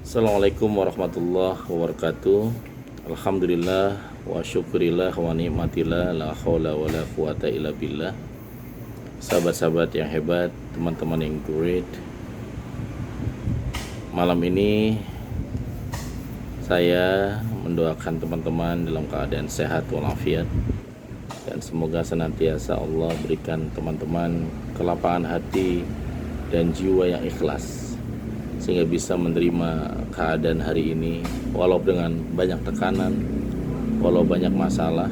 Assalamualaikum warahmatullahi wabarakatuh. Alhamdulillah wa syukurillah wa ni'matillah la haula wa la quwata illa billah. Sahabat-sahabat yang hebat, teman-teman yang great. Malam ini saya mendoakan teman-teman dalam keadaan sehat walafiat, dan semoga senantiasa Allah berikan teman-teman kelapangan hati dan jiwa yang ikhlas, sehingga bisa menerima keadaan hari ini walau dengan banyak tekanan, walau banyak masalah,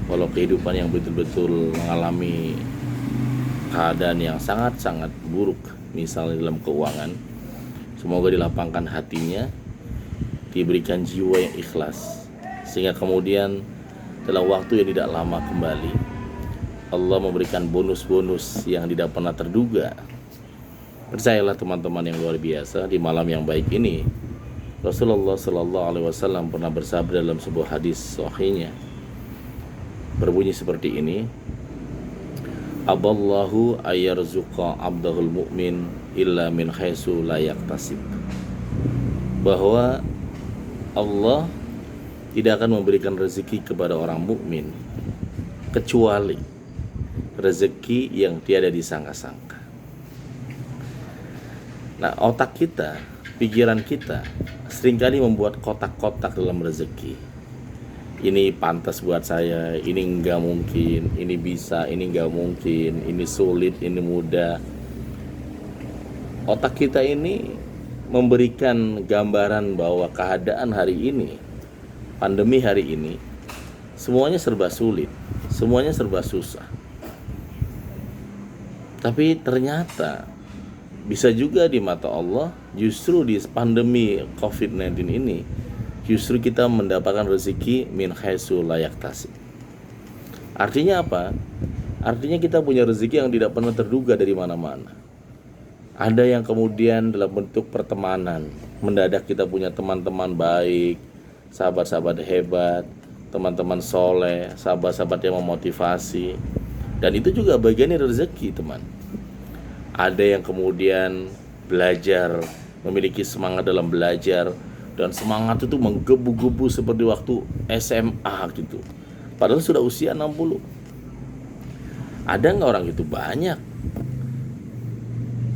walau kehidupan yang betul-betul mengalami keadaan yang sangat-sangat buruk, misalnya dalam keuangan. Semoga dilapangkan hatinya, diberikan jiwa yang ikhlas, sehingga kemudian dalam waktu yang tidak lama kembali Allah memberikan bonus-bonus yang tidak pernah terduga. Percayalah teman-teman yang luar biasa, di malam yang baik ini Rasulullah Shallallahu Alaihi Wasallam pernah bersabda dalam sebuah hadis sahihnya, berbunyi seperti ini: Aballahu ayyarzuqa abdahul mu'min illa min haitsu la yaktasib. Bahwa Allah tidak akan memberikan rezeki kepada orang mukmin kecuali rezeki yang tiada disangka-sangka. Nah, otak kita, pikiran kita seringkali membuat kotak-kotak dalam rezeki. Ini pantas buat saya, ini enggak mungkin, ini bisa, ini enggak mungkin, ini sulit, ini mudah. Otak kita ini memberikan gambaran bahwa keadaan hari ini, pandemi hari ini, semuanya serba sulit, semuanya serba susah. Tapi ternyata bisa juga di mata Allah, justru di pandemi COVID-19 ini, justru kita mendapatkan rezeki min haitsu la yaktasib. Artinya apa? Artinya kita punya rezeki yang tidak pernah terduga dari mana-mana. Ada yang kemudian dalam bentuk pertemanan, mendadak kita punya teman-teman baik, sahabat-sahabat hebat, teman-teman soleh, sahabat-sahabat yang memotivasi. Dan itu juga bagian dari rezeki, teman. Ada yang kemudian belajar, memiliki semangat dalam belajar, dan semangat itu menggebu-gebu seperti waktu SMA gitu, padahal sudah usia 60. Ada nggak orang itu? Banyak.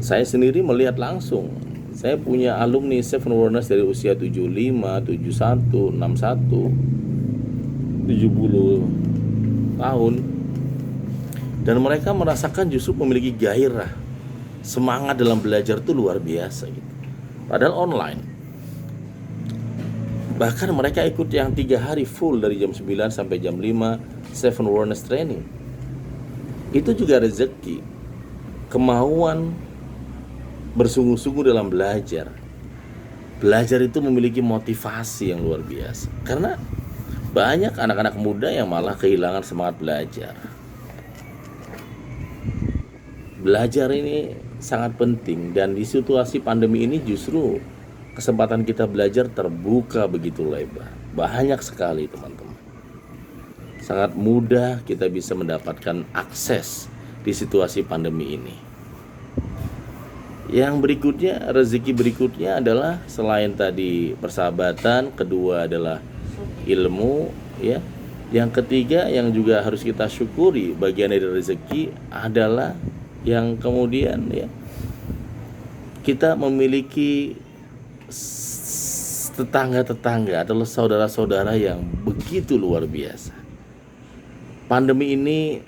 Saya sendiri melihat langsung. Saya punya alumni Seven Wonders dari usia 75, 71, 61, 70 tahun. Dan mereka merasakan justru memiliki gairah, semangat dalam belajar itu luar biasa gitu. Padahal online. Bahkan mereka ikut yang 3 hari full dari jam 9 sampai jam 5 Seven Wonders Training. Itu juga rezeki. Kemauan bersungguh-sungguh dalam belajar. Belajar itu memiliki motivasi yang luar biasa. Karena banyak anak-anak muda yang malah kehilangan semangat belajar. Belajar ini sangat penting, dan di situasi pandemi ini justru kesempatan kita belajar terbuka begitu lebar. Banyak sekali, teman-teman. Sangat mudah kita bisa mendapatkan akses di situasi pandemi ini. Yang berikutnya, rezeki berikutnya adalah selain tadi persahabatan, kedua adalah ilmu, ya. Yang ketiga yang juga harus kita syukuri bagian dari rezeki adalah yang kemudian, ya, kita memiliki tetangga-tetangga adalah saudara-saudara yang begitu luar biasa. Pandemi ini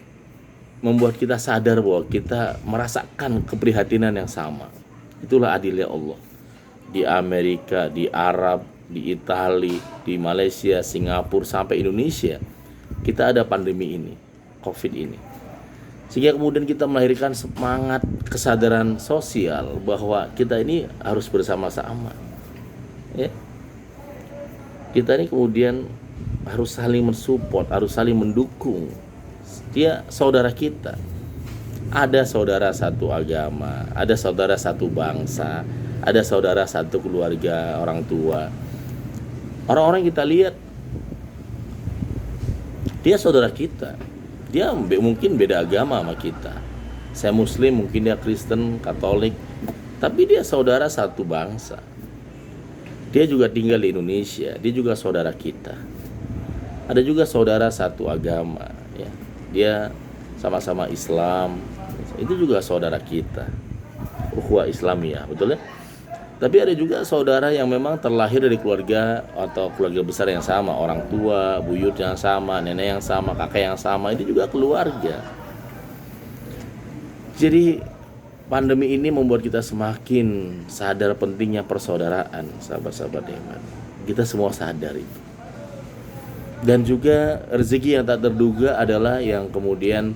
membuat kita sadar bahwa kita merasakan keprihatinan yang sama. Itulah adilnya Allah. Di Amerika, di Arab, di Italia, di Malaysia, Singapura, sampai Indonesia, kita ada pandemi ini, COVID ini. Sehingga kemudian kita melahirkan semangat kesadaran sosial bahwa kita ini harus bersama-sama, ya. Kita ini kemudian harus saling mensupport, harus saling mendukung. Dia saudara kita. Ada saudara satu agama, ada saudara satu bangsa, ada saudara satu keluarga, orang tua. Orang-orang kita lihat, dia saudara kita. Dia mungkin beda agama sama kita. Saya Muslim, mungkin dia Kristen, Katolik, tapi dia saudara satu bangsa. Dia juga tinggal di Indonesia, dia juga saudara kita. Ada juga saudara satu agama, ya. Dia sama-sama Islam, itu juga saudara kita. Ukhuwah Islamiyah, betul ya? Tapi ada juga saudara yang memang terlahir dari keluarga atau keluarga besar yang sama, orang tua, buyut yang sama, nenek yang sama, kakek yang sama, itu juga keluarga. Jadi pandemi ini membuat kita semakin sadar pentingnya persaudaraan, sahabat-sahabat hemat. Kita semua sadar itu. Dan juga rezeki yang tak terduga adalah yang kemudian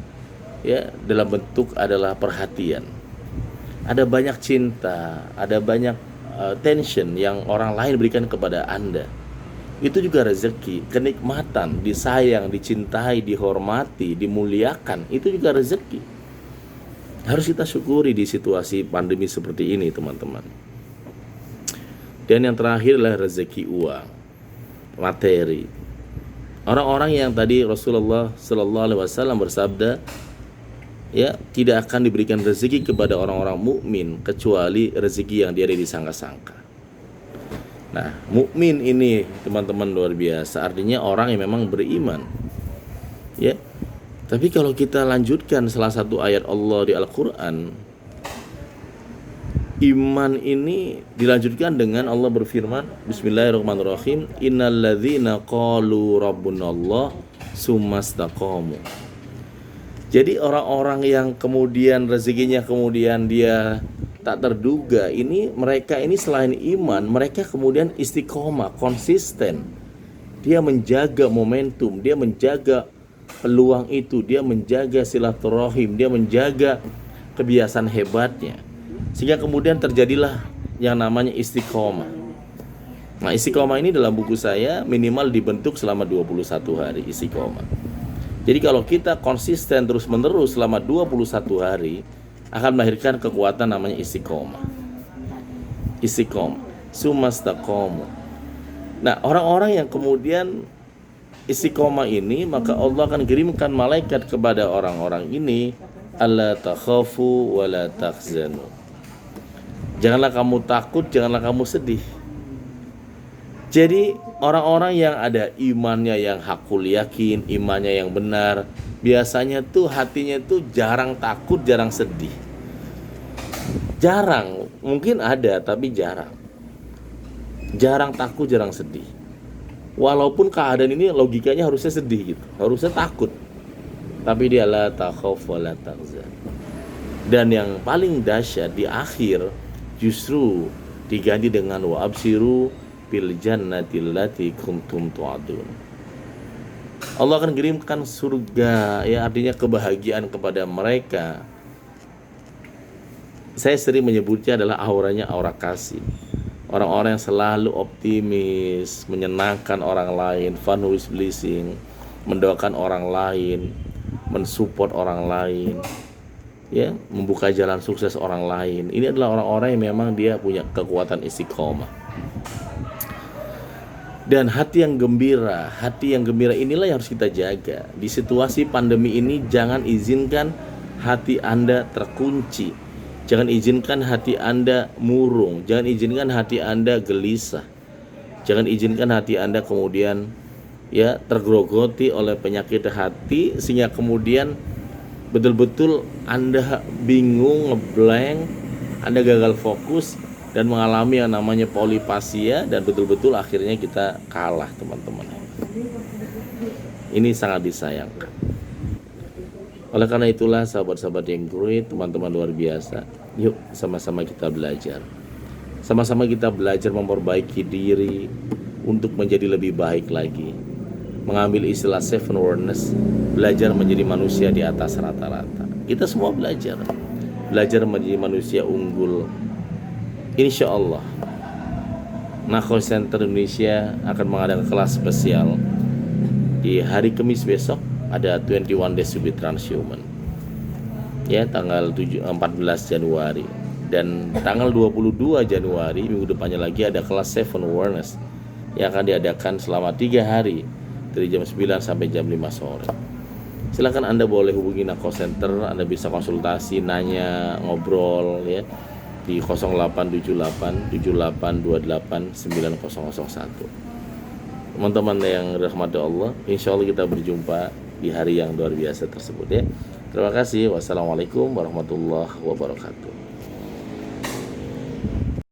ya dalam bentuk adalah perhatian. Ada banyak cinta, ada banyak tension yang orang lain berikan kepada Anda. Itu juga rezeki, kenikmatan, disayang, dicintai, dihormati, dimuliakan, itu juga rezeki. Harus kita syukuri di situasi pandemi seperti ini, teman-teman. Dan yang terakhir adalah rezeki uang, materi. Orang-orang yang tadi Rasulullah Sallallahu Alaihi Wasallam bersabda, ya, tidak akan diberikan rezeki kepada orang-orang mukmin kecuali rezeki yang dia ada disangka-sangka. Nah, mukmin ini teman-teman luar biasa, artinya orang yang memang beriman. Ya. Tapi kalau kita lanjutkan salah satu ayat Allah di Al-Qur'an, iman ini dilanjutkan dengan Allah berfirman, Bismillahirrahmanirrahim, innalladzina qalu rabbunallah tsumastaqamu. Jadi orang-orang yang kemudian rezekinya kemudian dia tak terduga, ini mereka ini selain iman, mereka kemudian istiqomah, konsisten. Dia menjaga momentum, dia menjaga peluang itu, dia menjaga silaturahim, dia menjaga kebiasaan hebatnya. Sehingga kemudian terjadilah yang namanya istiqomah. Nah, istiqomah ini dalam buku saya minimal dibentuk selama 21 hari istiqomah. Jadi kalau kita konsisten terus-menerus selama 21 hari akan melahirkan kekuatan namanya istiqomah. Istiqomah, sumastaqamu. Nah, orang-orang yang kemudian istiqomah ini, maka Allah akan kirimkan malaikat kepada orang-orang ini, alla takhafu wa la tahzanu. Janganlah kamu takut, janganlah kamu sedih. Jadi orang-orang yang ada imannya yang hakul yakin, imannya yang benar, biasanya tuh hatinya tuh jarang takut, jarang sedih. Jarang, mungkin ada tapi jarang. Jarang takut, jarang sedih. Walaupun keadaan ini logikanya harusnya sedih gitu, harusnya takut. Tapi dia la takhaf wa la tahzan. Dan yang paling dahsyat di akhir justru diganti dengan wa absiru bil jannati allati kuntum tu'adun. Allah akan kirimkan surga, ya artinya kebahagiaan kepada mereka. Saya sering menyebutnya adalah auranya aura kasih. Orang-orang yang selalu optimis, menyenangkan orang lain, fun with blessing, mendoakan orang lain, mensupport orang lain, ya, membuka jalan sukses orang lain. Ini adalah orang-orang yang memang dia punya kekuatan istiqomah. Dan hati yang gembira inilah yang harus kita jaga. Di situasi pandemi ini jangan izinkan hati Anda terkunci. Jangan izinkan hati Anda murung. Jangan izinkan hati Anda gelisah. Jangan izinkan hati Anda kemudian ya tergerogoti oleh penyakit hati sehingga kemudian betul-betul Anda bingung, ngeblank, Anda gagal fokus dan mengalami yang namanya polipasia dan betul-betul akhirnya kita kalah, teman-teman. Ini sangat disayangkan. Oleh karena itulah sahabat-sahabat yang great, teman-teman luar biasa, yuk sama-sama kita belajar. Sama-sama kita belajar memperbaiki diri untuk menjadi lebih baik lagi. Mengambil istilah seven awareness, belajar menjadi manusia di atas rata-rata. Kita semua belajar menjadi manusia unggul. Insya Allah Nakhon Center Indonesia akan mengadakan kelas spesial di hari Kamis besok. Ada 21 Days to be Transhuman, ya, tanggal 14 Januari. Dan tanggal 22 Januari minggu depannya lagi ada kelas Seven Awareness yang akan diadakan selama 3 hari dari jam 9 sampai jam 5 sore. Silakan Anda boleh hubungi Nakhon Center, Anda bisa konsultasi, nanya, ngobrol, ya. di 0878 7828 9001. Teman-teman yang rahmati Allah, insya Allah kita berjumpa di hari yang luar biasa tersebut ya. Terima kasih. Wassalamualaikum warahmatullahi wabarakatuh.